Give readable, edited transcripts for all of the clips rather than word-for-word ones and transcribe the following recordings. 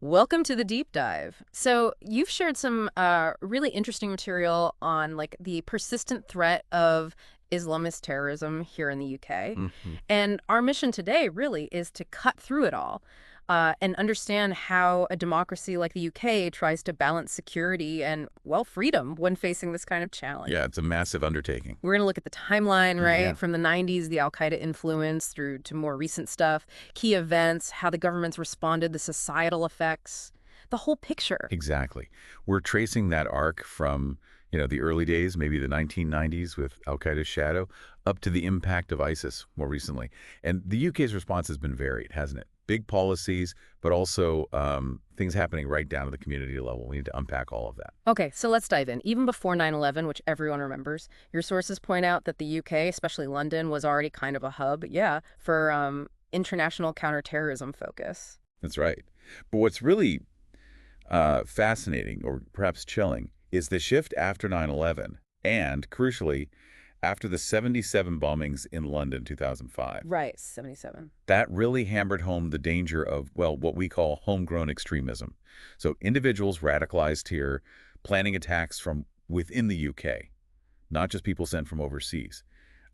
Welcome to the deep dive. So you've shared some really interesting material on like the persistent threat of Islamist terrorism here in the UK. Mhm. And our mission today really is to cut through it all and understand how a democracy like the UK tries to balance security and, well, freedom when facing this kind of challenge. Yeah, it's a massive undertaking. We're going to look at the timeline, Yeah. right, from the 90s, the al-Qaeda influence through to more recent stuff, key events, how the government's responded, the societal effects, the whole picture. Exactly. We're tracing that arc from, the early days, maybe the 1990s with Al-Qaeda's shadow, up to the impact of ISIS more recently. And the UK's response has been varied, hasn't it? Big policies, but also things happening right down to the community level. We need to unpack all of that. Okay, so let's dive in. Even before 9/11, which everyone remembers, your sources point out that the UK, especially London, was already kind of a hub, yeah, for international counterterrorism focus. That's right. But what's really fascinating, or perhaps chilling, is the shift after 9/11, and, crucially, after the 77 bombings in London 2005. Right, 77. That really hammered home the danger of, well, what we call homegrown extremism. So individuals radicalized here, planning attacks from within the UK, not just people sent from overseas.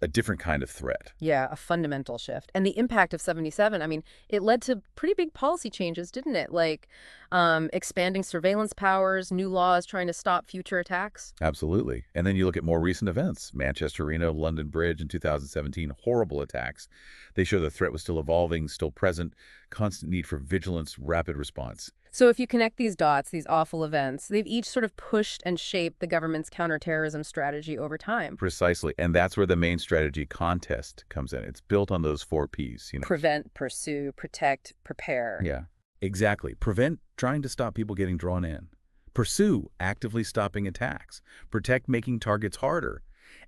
A different kind of threat. Yeah, a fundamental shift. And the impact of 77, I mean, it led to pretty big policy changes, didn't it? Like expanding surveillance powers, new laws trying to stop future attacks. Absolutely. And then you look at more recent events, Manchester Arena, London Bridge in 2017, horrible attacks. They show the threat was still evolving, still present, constant need for vigilance, rapid response. So if you connect these dots, these awful events, they've each sort of pushed and shaped the government's counterterrorism strategy over time. Precisely. And that's where the main strategy contest comes in. It's built on those four Ps. Prevent, pursue, protect, prepare. Yeah, exactly. Prevent trying to stop people getting drawn in. Pursue actively stopping attacks. Protect making targets harder.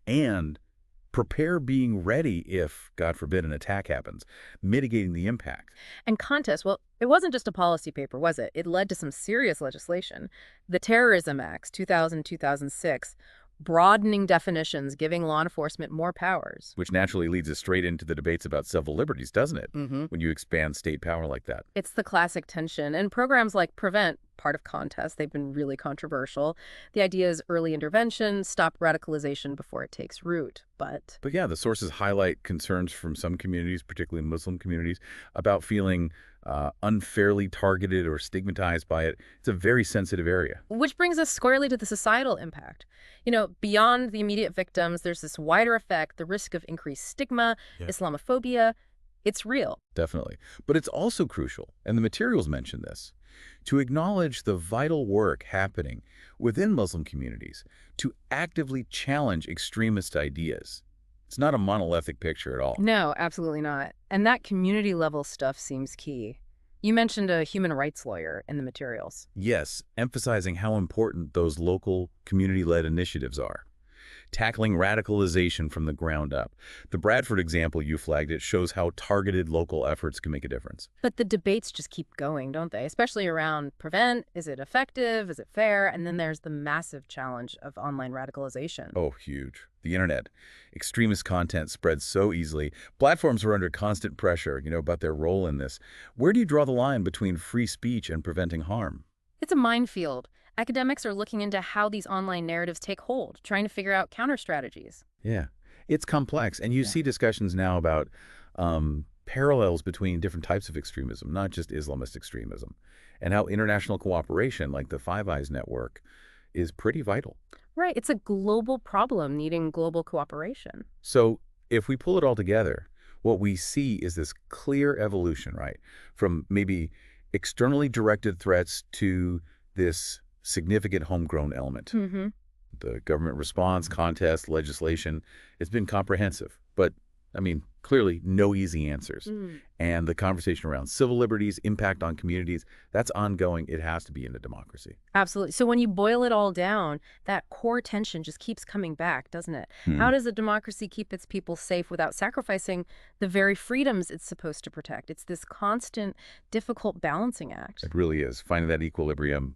And prepare being ready if, God forbid, an attack happens, mitigating the impact. And contest, well, it wasn't just a policy paper, was it? It led to some serious legislation. The Terrorism Acts, 2000, 2006, broadening definitions, giving law enforcement more powers. Which naturally leads us straight into the debates about civil liberties, doesn't it? Hmm. When you expand state power like that. It's the classic tension. And programs like Prevent, part of contest, they've been really controversial. The idea is early intervention, stop radicalization before it takes root. But yeah, the sources highlight concerns from some communities, particularly Muslim communities, about feeling unfairly targeted or stigmatized by it. It's a very sensitive area. Which brings us squarely to the societal impact. Beyond the immediate victims, there's this wider effect, the risk of increased stigma, Yeah. Islamophobia. It's real. Definitely. But it's also crucial, and the materials mention this, to acknowledge the vital work happening within Muslim communities to actively challenge extremist ideas. It's not a monolithic picture at all. No, absolutely not. And that community level stuff seems key. You mentioned a human rights lawyer in the materials. Yes, emphasizing how important those local community-led initiatives are. Tackling radicalization from the ground up. The Bradford example you flagged, it shows how targeted local efforts can make a difference. But the debates just keep going, don't they? Especially around prevent, is it effective, is it fair? And then there's the massive challenge of online radicalization. Oh, huge. The internet. Extremist content spreads so easily. Platforms are under constant pressure, about their role in this. Where do you draw the line between free speech and preventing harm? It's a minefield. Academics are looking into how these online narratives take hold, trying to figure out counter strategies. Yeah, it's complex. And you Yeah. see discussions now about parallels between different types of extremism, not just Islamist extremism, and how international cooperation, like the Five Eyes Network, is pretty vital. Right, it's a global problem needing global cooperation. So if we pull it all together, what we see is this clear evolution, right? From maybe externally directed threats to this significant homegrown element. Hmm. The government response, contest, legislation, it's been comprehensive. But, clearly no easy answers. And the conversation around civil liberties, impact on communities, that's ongoing. It has to be in a democracy. Absolutely. So when you boil it all down, that core tension just keeps coming back, doesn't it? How Hmm. does a democracy keep its people safe without sacrificing the very freedoms it's supposed to protect? It's this constant, difficult balancing act. It really is. Finding that equilibrium,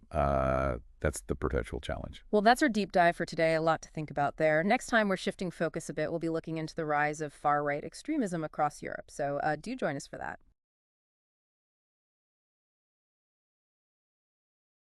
that's the perpetual challenge. Well, that's our deep dive for today. A lot to think about there. Next time, we're shifting focus a bit. We'll be looking into the rise of far-right extremism across Europe. So do join us for that.